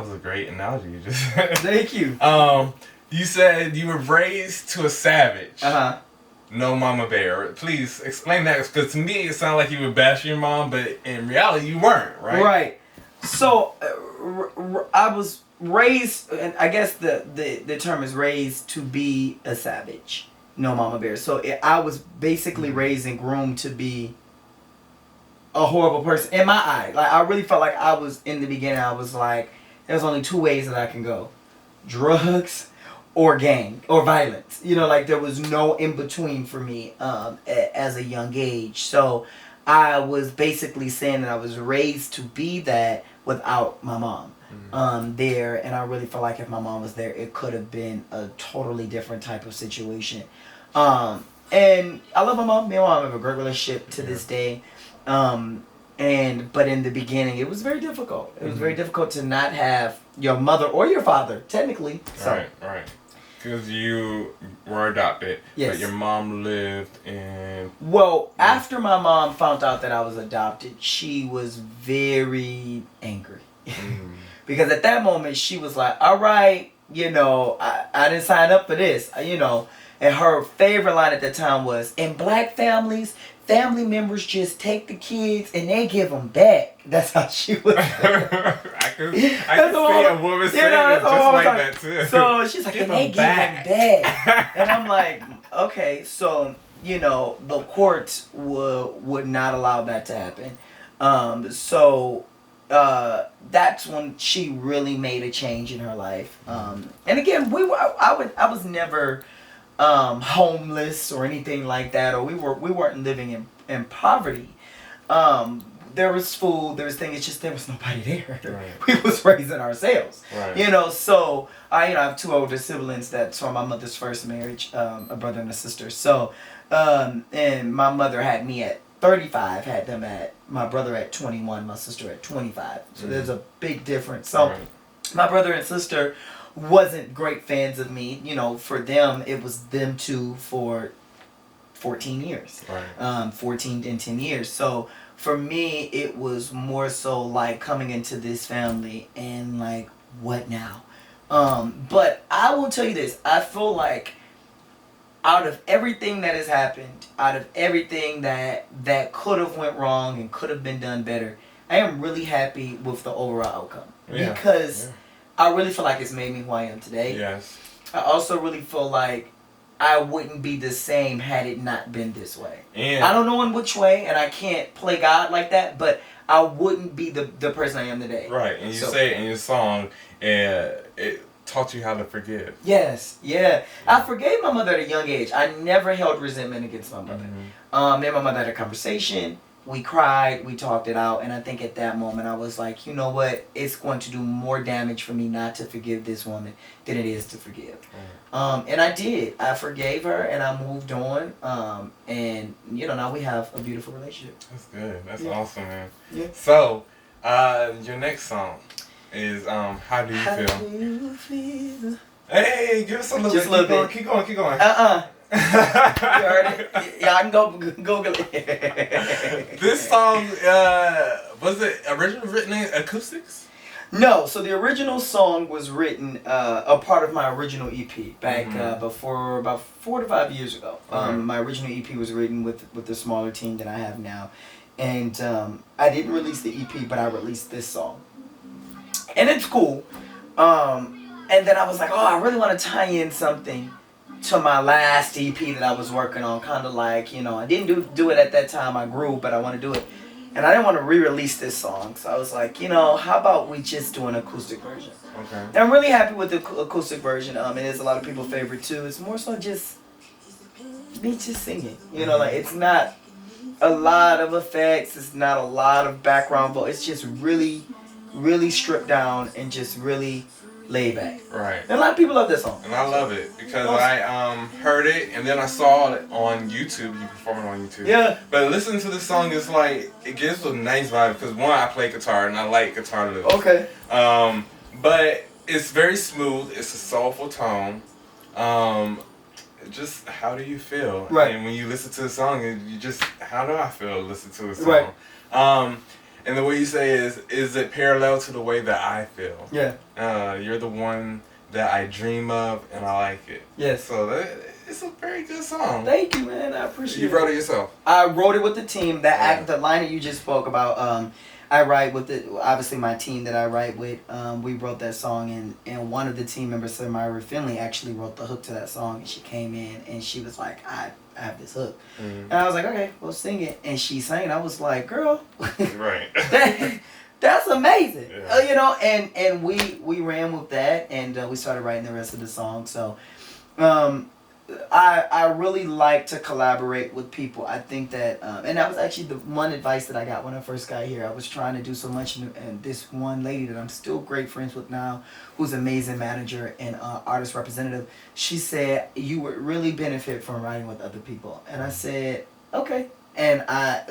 was a great analogy you just Thank you. You said you were raised to a savage. Uh-huh. No Mama Bear. Please explain that, because to me it sounded like you were bashing your mom, but in reality you weren't, right? Right. So I was raised, and I guess the term is raised to be a savage. No Mama Bear. So I was basically raised and groomed to be a horrible person in my eye. Like, I really felt like I was, in the beginning, I was like, there's only two ways that I can go: drugs or gang or violence. You know, like, there was no in between for me as a young age. So I was basically saying that I was raised to be that without my mom there. And I really felt like if my mom was there, it could have been a totally different type of situation. And I love my mom. Me and my mom have a great relationship to this day. But in the beginning, it was very difficult. It was very difficult to not have your mother or your father, technically. So. Right. Because you were adopted, Yes. but your mom lived in... Well, after my mom found out that I was adopted, she was very angry. Because at that moment, she was like, all right, you know, I didn't sign up for this, you know. And her favorite line at the time was, in black families, family members just take the kids and they give them back. That's how she was. I could see a woman saying it just like that too. So she's like, and they give them back. And I'm like, okay, so, you know, the courts would not allow that to happen. That's when she really made a change in her life. And again, I was never homeless or anything like that, or we weren't living in poverty. There was food, there was things, it's just there was nobody there. Right. We was raising ourselves. Right. You know, so I have two older siblings that's from my mother's first marriage, a brother and a sister. So and my mother had me at 35, had them at my brother at 21, my sister at 25. So there's a big difference. So my brother and sister wasn't great fans of me. You know, for them, it was them two for 14 years. Right. 14 and 10 years. So for me, it was more so like coming into this family and like, what now? But I will tell you this. I feel like out of everything that has happened, out of everything that could have went wrong and could have been done better, I am really happy with the overall outcome. Yeah. Because I really feel like it's made me who I am today. Yes. I also really feel like I wouldn't be the same had it not been this way. Yeah. I don't know in which way, and I can't play God like that, but I wouldn't be the person I am today. Right, and you say it in your song, it taught you how to forgive. Yes, yeah. I forgave my mother at a young age. I never held resentment against my mother. Me and my mother had a conversation. We cried, we talked it out, and I think at that moment I was like, you know what? It's going to do more damage for me not to forgive this woman than it is to forgive. And I did. I forgave her, and I moved on. And, you know, now we have a beautiful relationship. That's good. That's awesome, man. Yeah. So, your next song is How Do You Feel? How do you feel? Hey, give us a little Just bit. A little bit. Keep going. You heard it? Yeah, I can go Google it. This song, was it originally written in acoustics? No, so the original song was written a part of my original EP back before about 4 to 5 years ago. My original EP was written with the smaller team that I have now, and I didn't release the EP, but I released this song, and it's cool. And then I was like, oh, I really want to tie in something to my last EP that I was working on, kind of like, you know, I didn't do it at that time. I grew, but I want to do it. And I didn't want to re-release this song. So I was like, you know, how about we just do an acoustic version? Okay. And I'm really happy with the acoustic version. It is a lot of people's favorite too. It's more so just me just singing. You know, like it's not a lot of effects. It's not a lot of background vocal. It's just really, really stripped down and just really laid back. Right. And a lot of people love this song. And I love it because I heard it and then I saw it on YouTube. You perform it on YouTube. Yeah. But listening to the song is like, it gives a nice vibe because one, I play guitar and I like guitar lyrics. Okay. But it's very smooth. It's a soulful tone. Just how do you feel? Right. And when you listen to the song, you just, how do I feel listening to the song? Right. And the way you say is it parallel to the way that I feel? Yeah. You're the one that I dream of, and I like it. Yes. So It's a very good song. Thank you, man. I appreciate it. You wrote it yourself? I wrote it with the team. The line that you just spoke about, I write with obviously my team that I write with. We wrote that song, and one of the team members, Myra Finley, actually wrote the hook to that song. And she came in and she was like, I have this hook. And I was like, okay, well, sing it. And she sang it. I was like, girl, Right. that's amazing. Yeah. You know, and we ran with that, and we started writing the rest of the song. So I really like to collaborate with people. I think that, and that was actually the one advice that I got when I first got here. I was trying to do so much, and this one lady that I'm still great friends with now, who's an amazing manager and artist representative, she said, you would really benefit from writing with other people. And I said, okay. And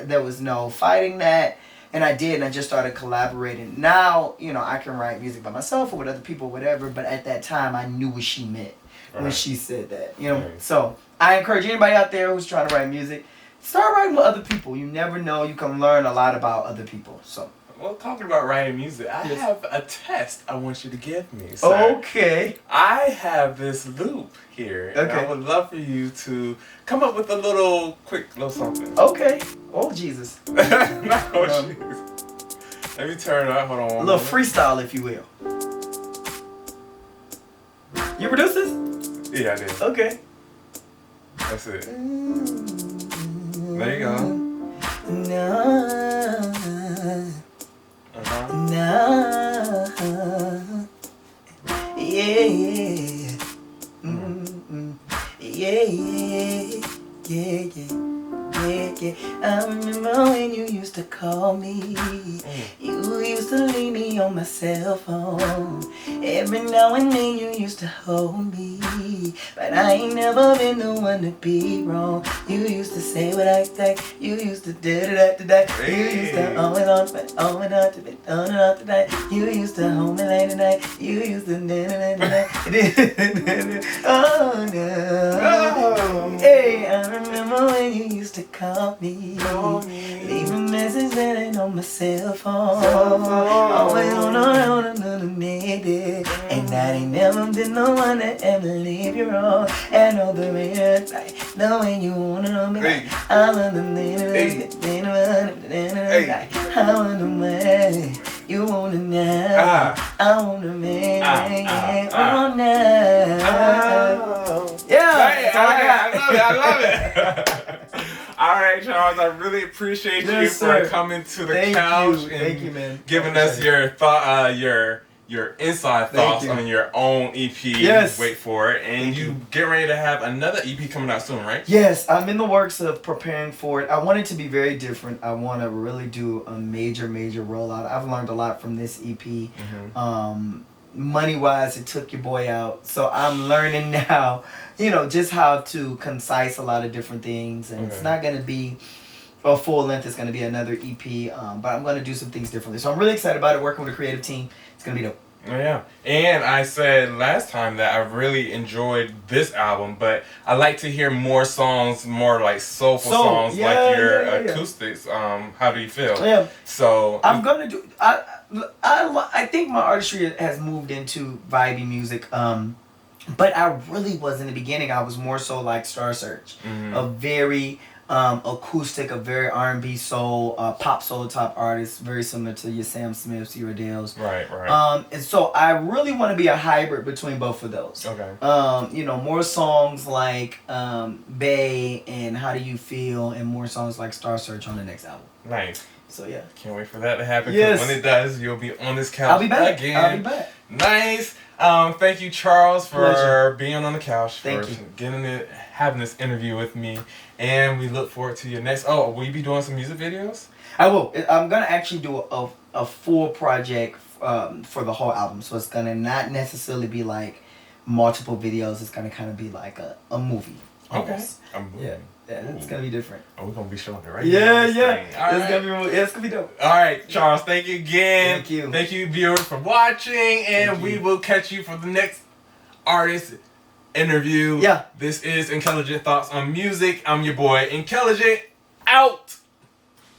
there was no fighting that. And I did, and I just started collaborating. Now, you know, I can write music by myself or with other people, whatever, but at that time, I knew what she meant when she said that, you know. Right. So I encourage anybody out there who's trying to write music, start writing with other people. You never know, you can learn a lot about other people. So Well, talking about writing music, I have a test I want you to give me, sir. okay. I have this loop here, and I would love for you to come up with a quick little something. Okay. Oh Jesus. No, jeez. Let me turn it up. Hold on. A little freestyle, if you will. You produce this? Yeah, I did. Okay. That's it. There you go. No. No. Yeah. Yeah. Yeah. I remember when you used to call me. You used to leave me on my cell phone. Every now and then you used to hold me. But I ain't never been the one to be wrong. You used to say what I think. You used to da-da-da-da-da. You used to always on to be done today. You used to hold me late at night. You used to da-da-da-da-da. Oh no. Hey, I remember when you used to call me. Leave a message that ain't on my cell phone. Always on another minute. And I ain't never been the one that ever leave you wrong. I know the real right. Know when you wanna know me. I want the I want the way you wanna know. I want the man. Oh now. Yeah. Hey, I love it. All right, Charles. I really appreciate you for coming to the couch and giving us your thought, your inside thoughts on your own EP. Yes. Wait for it, and you get ready to have another EP coming out soon, right? Yes, I'm in the works of preparing for it. I want it to be very different. I want to really do a major rollout. I've learned a lot from this EP. Money-wise, it took your boy out. So I'm learning now, you know, just how to concise a lot of different things. And it's not going to be a full length. It's going to be another EP. But I'm going to do some things differently. So I'm really excited about it, working with a creative team. It's going to be dope. Oh, yeah. And I said last time that I really enjoyed this album, but I like to hear more songs, more like soulful songs, like your acoustics. How do you feel? Yeah. So I'm gonna do. I think my artistry has moved into vibey music. But I really was in the beginning. I was more so like Star Search, a very acoustic, a very R&B soul, pop soul type artist, very similar to your Sam Smiths, your Adele's. Right. And so I really want to be a hybrid between both of those. Okay. You know, more songs like Bay and How Do You Feel, and more songs like Star Search on the next album. Nice. So yeah. Can't wait for that to happen. Yes. When it does, you'll be on this couch I'll be back. again. I'll be back. Nice. Thank you, Charles, for being on the couch, Thank for you. having this interview with me, and we look forward to your next. Oh, will you be doing some music videos? I will. I'm gonna actually do a full project for the whole album, so it's gonna not necessarily be like multiple videos. It's gonna kind of be like a movie. Almost. Okay. Yeah, it's gonna be different. Oh, we're gonna be showing it right Yeah. It's gonna be dope. All right, Charles. Thank you again. Thank you. Thank you, viewers, for watching, and we will catch you for the next artist interview. Yeah. This is InKELigent Thoughts on Music. I'm your boy, InKELigent. Out.